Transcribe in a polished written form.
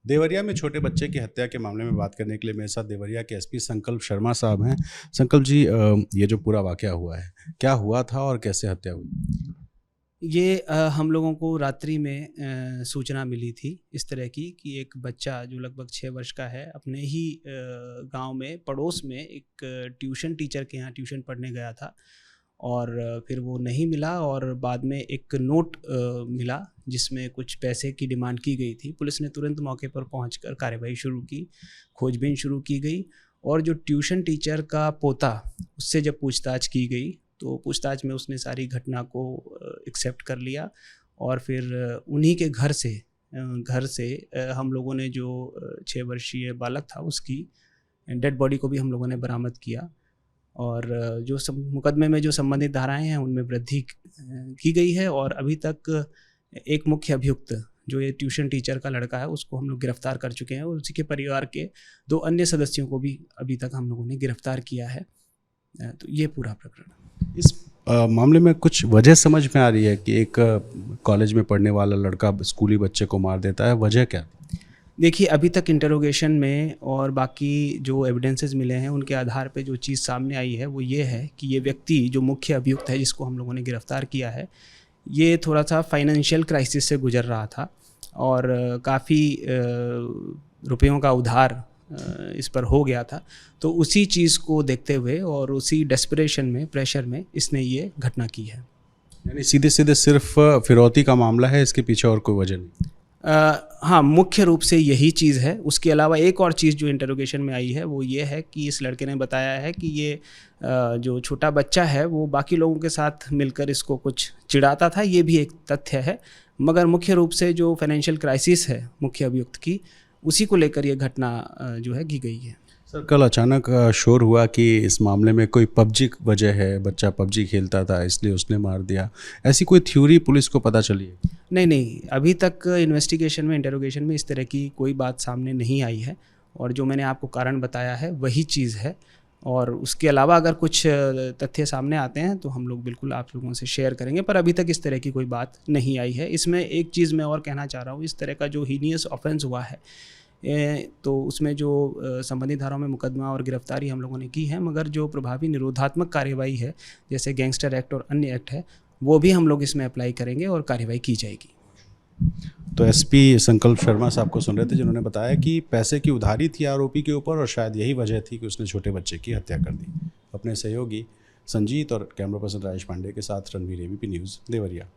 देवरिया में छोटे बच्चे की हत्या के मामले में बात करने के लिए मेरे साथ देवरिया के एसपी संकल्प शर्मा साहब हैं। संकल्प जी, ये जो पूरा वाकया हुआ है, क्या हुआ था और कैसे हत्या हुई? ये हम लोगों को रात्रि में सूचना मिली थी इस तरह की कि एक बच्चा जो लगभग 6 वर्ष का है अपने ही गांव में पड़ोस में एक ट्यूशन टीचर के यहाँ ट्यूशन पढ़ने गया था और फिर वो नहीं मिला और बाद में एक नोट मिला जिसमें कुछ पैसे की डिमांड की गई थी। पुलिस ने तुरंत मौके पर पहुंचकर कार्रवाई शुरू की, खोजबीन शुरू की गई और जो ट्यूशन टीचर का पोता उससे जब पूछताछ की गई तो पूछताछ में उसने सारी घटना को एक्सेप्ट कर लिया और फिर उन्हीं के घर से हम लोगों ने जो 6 वर्षीय बालक था उसकी डेड बॉडी को भी हम लोगों ने बरामद किया और जो मुकदमे में जो संबंधित धाराएं हैं उनमें वृद्धि की गई है और अभी तक एक मुख्य अभियुक्त जो ये ट्यूशन टीचर का लड़का है उसको हम लोग गिरफ्तार कर चुके हैं और उसी के परिवार के 2 अन्य सदस्यों को भी अभी तक हम लोगों ने गिरफ्तार किया है। तो ये पूरा प्रकरण। इस मामले में कुछ वजह समझ में आ रही है कि एक कॉलेज में पढ़ने वाला लड़का स्कूली बच्चे को मार देता है, वजह क्या? देखिए, अभी तक इंटरोगेशन में और बाकी जो एविडेंसेस मिले हैं उनके आधार पे जो चीज़ सामने आई है वो ये है कि ये व्यक्ति जो मुख्य अभियुक्त है जिसको हम लोगों ने गिरफ्तार किया है, ये थोड़ा सा फाइनेंशियल क्राइसिस से गुजर रहा था और काफ़ी रुपयों का उधार इस पर हो गया था। तो उसी चीज़ को देखते हुए और उसी डेस्परेशन में, प्रेशर में इसने ये घटना की है। यानी सीधे सीधे सिर्फ फिरौती का मामला है, इसके पीछे और कोई वजह नहीं? हाँ, मुख्य रूप से यही चीज़ है। उसके अलावा एक और चीज़ जो इंटरोगेशन में आई है वो ये है कि इस लड़के ने बताया है कि ये जो छोटा बच्चा है वो बाकी लोगों के साथ मिलकर इसको कुछ चिढ़ाता था, ये भी एक तथ्य है। मगर मुख्य रूप से जो फाइनेंशियल क्राइसिस है मुख्य अभियुक्त की, उसी को लेकर ये घटना जो है की गई है। सर, कल अचानक शोर हुआ कि इस मामले में कोई पबजी वजह है, बच्चा पबजी खेलता था इसलिए उसने मार दिया। ऐसी कोई थ्योरी पुलिस को पता चली है? नहीं, अभी तक इन्वेस्टिगेशन में, इंटरोगेशन में इस तरह की कोई बात सामने नहीं आई है और जो मैंने आपको कारण बताया है वही चीज़ है। और उसके अलावा अगर कुछ तथ्य सामने आते हैं तो हम लोग बिल्कुल आप लोगों से शेयर करेंगे, पर अभी तक इस तरह की कोई बात नहीं आई है। इसमें एक चीज़ मैं और कहना चाह रहा हूँ, इस तरह का जो हीनियस ऑफेंस हुआ है तो उसमें जो संबंधित धाराओं में मुकदमा और गिरफ्तारी हम लोगों ने की है, मगर जो प्रभावी निरोधात्मक कार्यवाही है जैसे गैंगस्टर एक्ट और अन्य एक्ट है वो भी हम लोग इसमें अप्लाई करेंगे और कार्यवाही की जाएगी। तो एसपी संकल्प शर्मा साहब को सुन रहे थे जिन्होंने बताया कि पैसे की उधारी थी आरोपी के ऊपर और शायद यही वजह थी कि उसने छोटे बच्चे की हत्या कर दी। अपने सहयोगी संजीत और कैमरा पर्सन राजेश पांडे के साथ रणवीर, एबीपी न्यूज़, देवरिया।